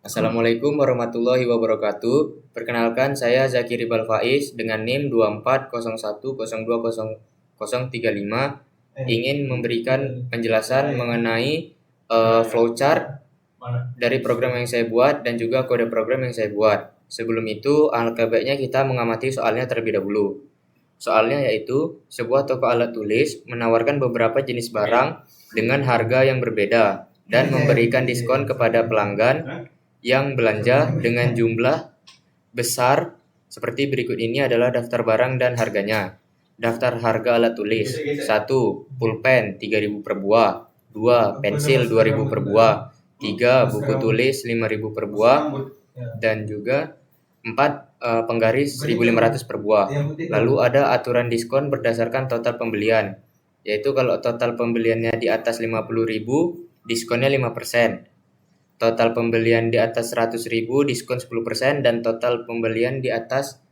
Assalamualaikum warahmatullahi wabarakatuh. Perkenalkan, saya Zakiri Balfaiz dengan NIM 2401020035 ingin memberikan penjelasan mengenai flowchart dari program yang saya buat dan juga kode program yang saya buat. Sebelum itu, alangkah baiknya kita mengamati soalnya terlebih dahulu. Soalnya yaitu sebuah toko alat tulis menawarkan beberapa jenis barang dengan harga yang berbeda dan memberikan diskon kepada pelanggan yang belanja dengan jumlah besar seperti berikut. Ini adalah daftar barang dan harganya. Daftar harga alat tulis: 1. Pulpen 3.000 per buah. 2. Pensil 2.000 per buah. 3. Buku tulis 5.000 per buah. Dan juga 4. Penggaris 1.500 per buah. Lalu ada aturan diskon berdasarkan total pembelian, yaitu kalau total pembeliannya di atas 50.000 diskonnya 5%. Total pembelian di atas 100.000 diskon 10% dan total pembelian di atas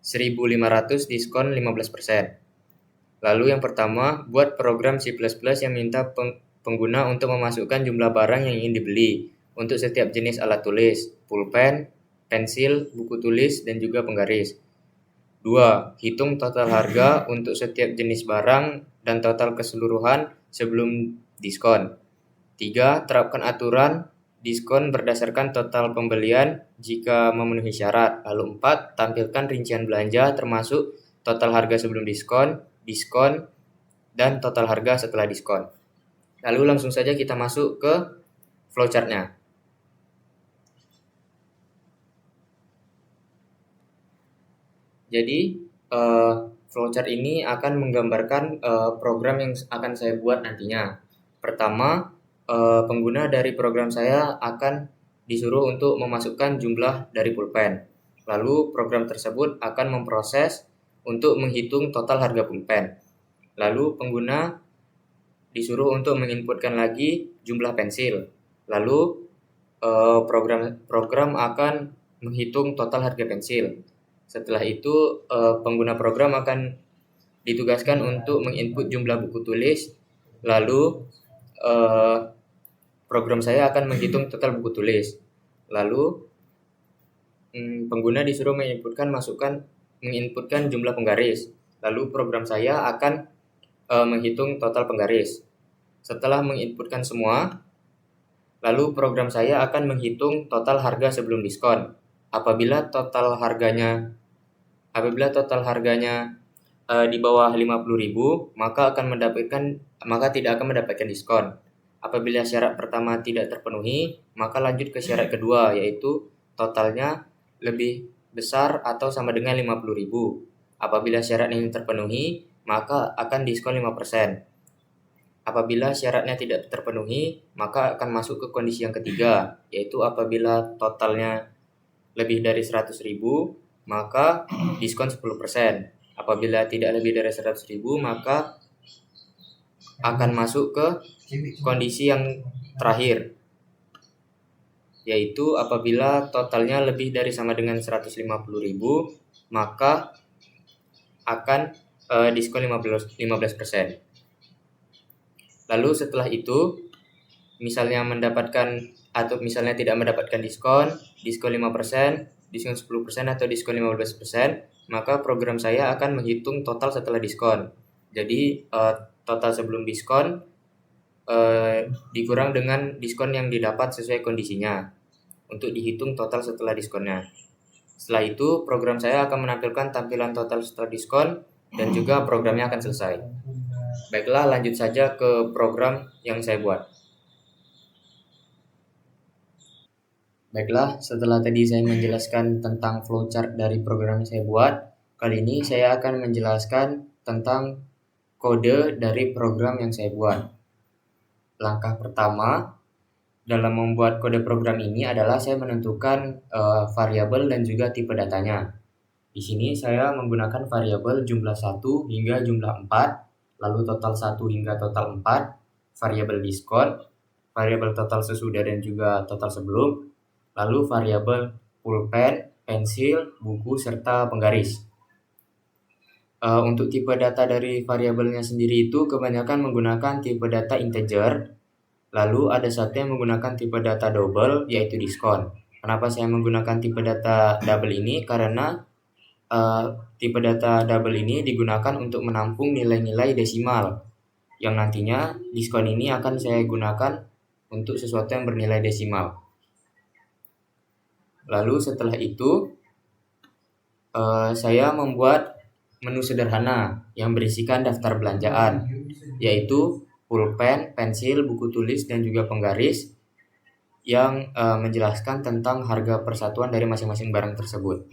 1.500 diskon 15%. Lalu yang pertama, buat program C++ yang minta pengguna untuk memasukkan jumlah barang yang ingin dibeli untuk setiap jenis alat tulis, pulpen, pensil, buku tulis, dan juga penggaris. 2. Hitung total harga untuk setiap jenis barang dan total keseluruhan sebelum diskon. 3. Terapkan aturan diskon berdasarkan total pembelian jika memenuhi syarat. Lalu 4. Tampilkan rincian belanja termasuk total harga sebelum diskon, diskon, dan total harga setelah diskon. Lalu langsung saja kita masuk ke flowchartnya. Jadi flowchart ini akan menggambarkan program yang akan saya buat nantinya. Pertama, pengguna dari program saya akan disuruh untuk memasukkan jumlah dari pulpen. Lalu program tersebut akan memproses untuk menghitung total harga pulpen. Lalu pengguna disuruh untuk menginputkan lagi jumlah pensil. Lalu program akan menghitung total harga pensil. Setelah itu pengguna program akan ditugaskan untuk menginput jumlah buku tulis. Lalu program saya akan menghitung total buku tulis. Lalu pengguna disuruh menginputkan jumlah penggaris. Lalu program saya akan menghitung total penggaris. Setelah menginputkan semua, lalu program saya akan menghitung total harga sebelum diskon. Apabila total harganya di bawah 50.000, maka tidak akan mendapatkan diskon. Apabila syarat pertama tidak terpenuhi, maka lanjut ke syarat kedua, yaitu totalnya lebih besar atau sama dengan 50.000. Apabila syarat ini terpenuhi, maka akan diskon 5%. Apabila syaratnya tidak terpenuhi, maka akan masuk ke kondisi yang ketiga, yaitu apabila totalnya lebih dari 100.000, maka diskon 10%. Apabila tidak lebih dari 100.000, maka akan masuk ke kondisi yang terakhir, yaitu apabila totalnya lebih dari sama dengan 150.000, maka akan diskon 15%. Lalu setelah itu, misalnya tidak mendapatkan diskon 5%, diskon 10% atau diskon 15%, maka program saya akan menghitung total setelah diskon. Jadi total sebelum diskon dikurang dengan diskon yang didapat sesuai kondisinya untuk dihitung total setelah diskonnya. Setelah itu program saya akan menampilkan tampilan total setelah diskon dan juga programnya akan selesai. Baiklah, lanjut saja ke program yang saya buat. Baiklah, setelah tadi saya menjelaskan tentang flowchart dari program yang saya buat, kali ini saya akan menjelaskan tentang kode dari program yang saya buat. Langkah pertama dalam membuat kode program ini adalah saya menentukan variabel dan juga tipe datanya. Di sini saya menggunakan variabel jumlah 1 hingga jumlah 4, lalu total 1 hingga total 4, variabel diskon, variabel total sesudah dan juga total sebelum, lalu variabel pulpen, pensil, buku, serta penggaris. Untuk tipe data dari variabelnya sendiri itu kebanyakan menggunakan tipe data integer, lalu ada satu yang menggunakan tipe data double, yaitu diskon. Kenapa saya menggunakan tipe data double ini? Karena tipe data double ini digunakan untuk menampung nilai-nilai desimal yang nantinya diskon ini akan saya gunakan untuk sesuatu yang bernilai desimal. Lalu setelah itu saya membuat menu sederhana yang berisikan daftar belanjaan, yaitu pulpen, pensil, buku tulis, dan juga penggaris yang menjelaskan tentang harga persatuan dari masing-masing barang tersebut.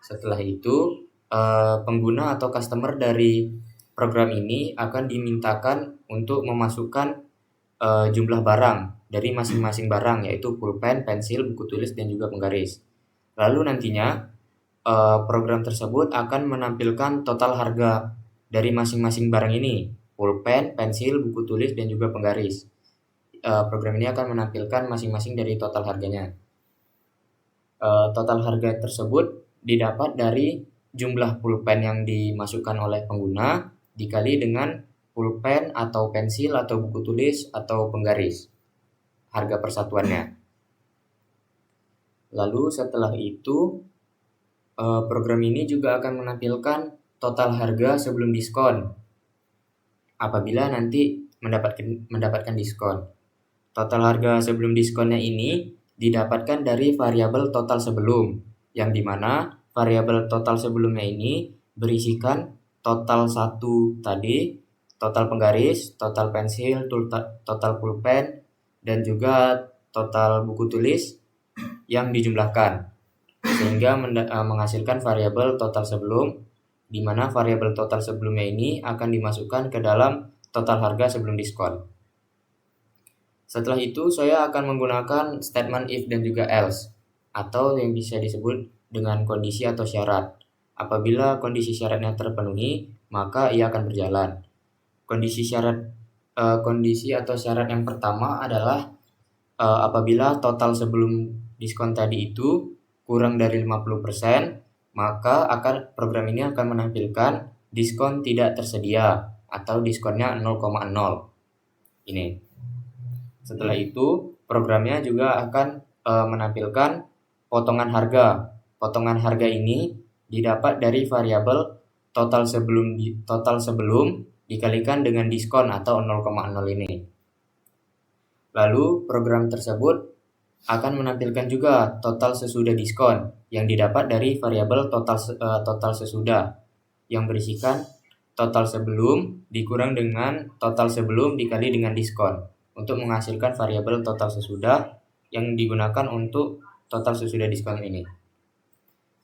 Setelah itu, pengguna atau customer dari program ini akan dimintakan untuk memasukkan jumlah barang dari masing-masing barang, yaitu pulpen, pensil, buku tulis, dan juga penggaris. Lalu nantinya program tersebut akan menampilkan total harga dari masing-masing barang ini, pulpen, pensil, buku tulis, dan juga penggaris. Program ini akan menampilkan masing-masing dari total harganya. Total harga tersebut didapat dari jumlah pulpen yang dimasukkan oleh pengguna dikali dengan pulpen atau pensil atau buku tulis atau penggaris, harga persatuannya. Lalu setelah itu program ini juga akan menampilkan total harga sebelum diskon apabila nanti mendapatkan diskon. Total harga sebelum diskonnya ini didapatkan dari variabel total sebelum, yang dimana variabel total sebelumnya ini berisikan total satu tadi, total penggaris, total pensil, total pulpen, dan juga total buku tulis yang dijumlahkan, sehingga menghasilkan variabel total sebelum, di mana variabel total sebelumnya ini akan dimasukkan ke dalam total harga sebelum diskon. Setelah itu saya akan menggunakan statement if dan juga else, atau yang bisa disebut dengan kondisi atau syarat. Apabila kondisi syaratnya terpenuhi, maka ia akan berjalan. Kondisi atau syarat yang pertama adalah apabila total sebelum diskon tadi itu kurang dari 50%, maka program ini akan menampilkan diskon tidak tersedia atau diskonnya 0,0. Ini. Setelah itu, programnya juga akan menampilkan potongan harga. Potongan harga ini didapat dari variabel total sebelum dikalikan dengan diskon atau 0,0 ini. Lalu program tersebut akan menampilkan juga total sesudah diskon yang didapat dari variabel total sesudah yang berisikan total sebelum dikurang dengan total sebelum dikali dengan diskon untuk menghasilkan variabel total sesudah yang digunakan untuk total sesudah diskon ini.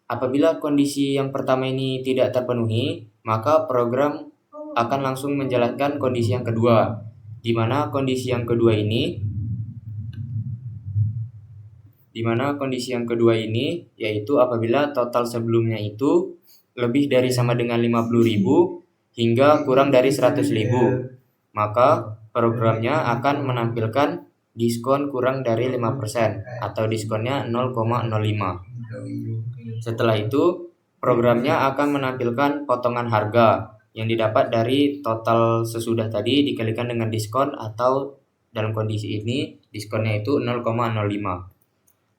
Apabila kondisi yang pertama ini tidak terpenuhi, maka program akan langsung menjalankan kondisi yang kedua, di mana kondisi yang kedua ini yaitu apabila total sebelumnya itu lebih dari sama dengan 50.000 hingga kurang dari 100.000, maka programnya akan menampilkan diskon kurang dari 5% atau diskonnya 0,05. Setelah itu, programnya akan menampilkan potongan harga yang didapat dari total sesudah tadi dikalikan dengan diskon, atau dalam kondisi ini diskonnya itu 0,05.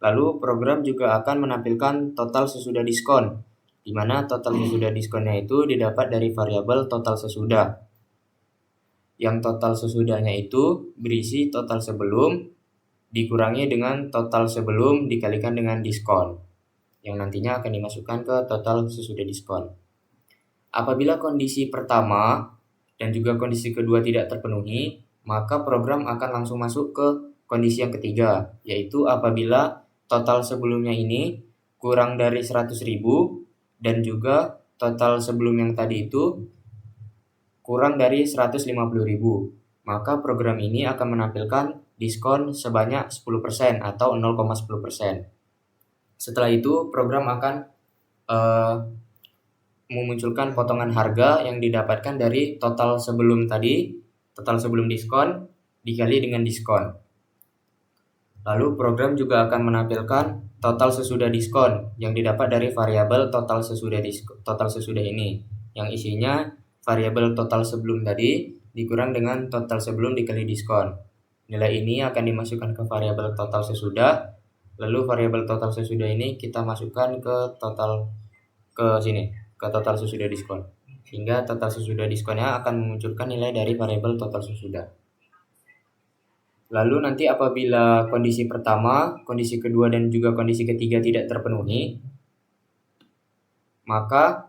Lalu program juga akan menampilkan total sesudah diskon, di mana total sesudah diskonnya itu didapat dari variabel total sesudah. Yang total sesudahnya itu berisi total sebelum dikurangi dengan total sebelum dikalikan dengan diskon, yang nantinya akan dimasukkan ke total sesudah diskon. Apabila kondisi pertama dan juga kondisi kedua tidak terpenuhi, maka program akan langsung masuk ke kondisi yang ketiga, yaitu apabila total sebelumnya ini kurang dari 100.000 dan juga total sebelum yang tadi itu kurang dari 150.000, maka program ini akan menampilkan diskon sebanyak 10% atau 0,10%. Setelah itu program akan memunculkan potongan harga yang didapatkan dari total sebelum diskon dikali dengan diskon. Lalu program juga akan menampilkan total sesudah diskon yang didapat dari variabel total sesudah ini, yang isinya variabel total sebelum tadi dikurang dengan total sebelum dikali diskon. Nilai ini akan dimasukkan ke variabel total sesudah Lalu variabel total sesudah ini kita masukkan ke total sesudah diskon. Sehingga total sesudah diskonnya akan memunculkan nilai dari variabel total sesudah. Lalu nanti apabila kondisi pertama, kondisi kedua, dan juga kondisi ketiga tidak terpenuhi, maka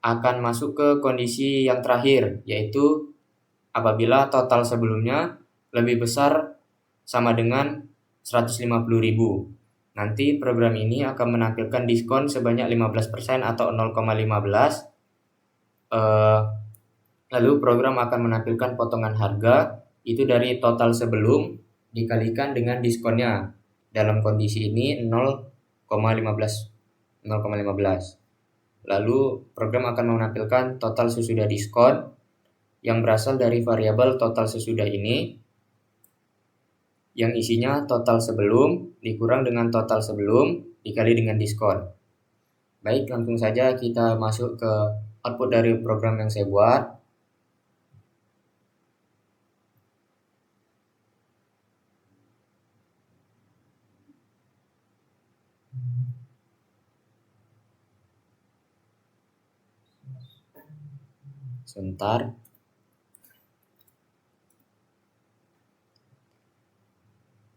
akan masuk ke kondisi yang terakhir, yaitu apabila total sebelumnya lebih besar sama dengan 150.000. Nanti program ini akan menampilkan diskon sebanyak 15% atau 0,15. Lalu program akan menampilkan potongan harga itu dari total sebelum dikalikan dengan diskonnya. Dalam kondisi ini 0,15. Lalu program akan menampilkan total sesudah diskon yang berasal dari variabel total sesudah ini, yang isinya total sebelum dikurang dengan total sebelum dikali dengan diskon. Baik, langsung saja kita masuk ke output dari program yang saya buat. Sebentar.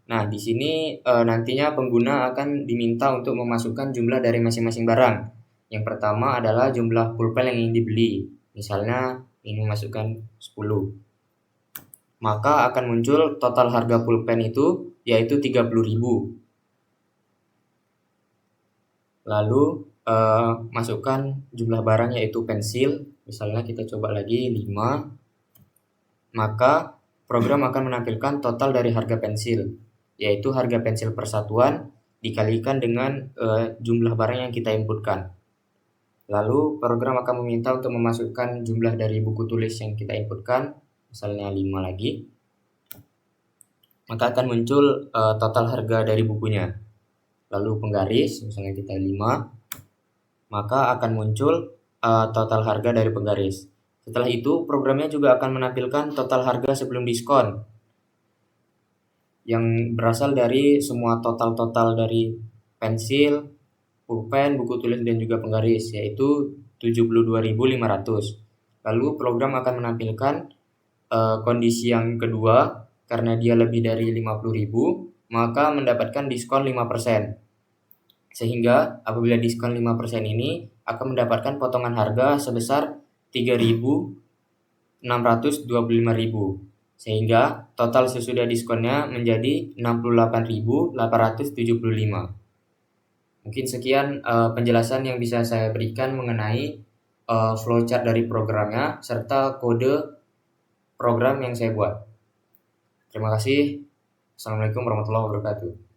Nah, di sini nantinya pengguna akan diminta untuk memasukkan jumlah dari masing-masing barang. Yang pertama adalah jumlah pulpen yang ingin dibeli. Misalnya ingin memasukkan 10. Maka akan muncul total harga pulpen itu yaitu 30.000. Lalu masukkan jumlah barang yaitu pensil. Misalnya kita coba lagi 5. Maka program akan menampilkan total dari harga pensil, yaitu harga pensil persatuan dikalikan dengan jumlah barang yang kita inputkan. Lalu program akan meminta untuk memasukkan jumlah dari buku tulis yang kita inputkan, misalnya 5 lagi. Maka akan muncul total harga dari bukunya. Lalu penggaris, misalnya kita 5, maka akan muncul total harga dari penggaris. Setelah itu programnya juga akan menampilkan total harga sebelum diskon yang berasal dari semua total dari pensil, pulpen, buku tulis, dan juga penggaris, yaitu 72.500. Lalu program akan menampilkan kondisi yang kedua, karena dia lebih dari 50.000, maka mendapatkan diskon 5%. Sehingga apabila diskon 5% ini akan mendapatkan potongan harga sebesar 3.625.000. Sehingga total sesudah diskonnya menjadi 68.875. Mungkin sekian penjelasan yang bisa saya berikan mengenai flowchart dari programnya serta kode program yang saya buat. Terima kasih. Assalamualaikum warahmatullahi wabarakatuh.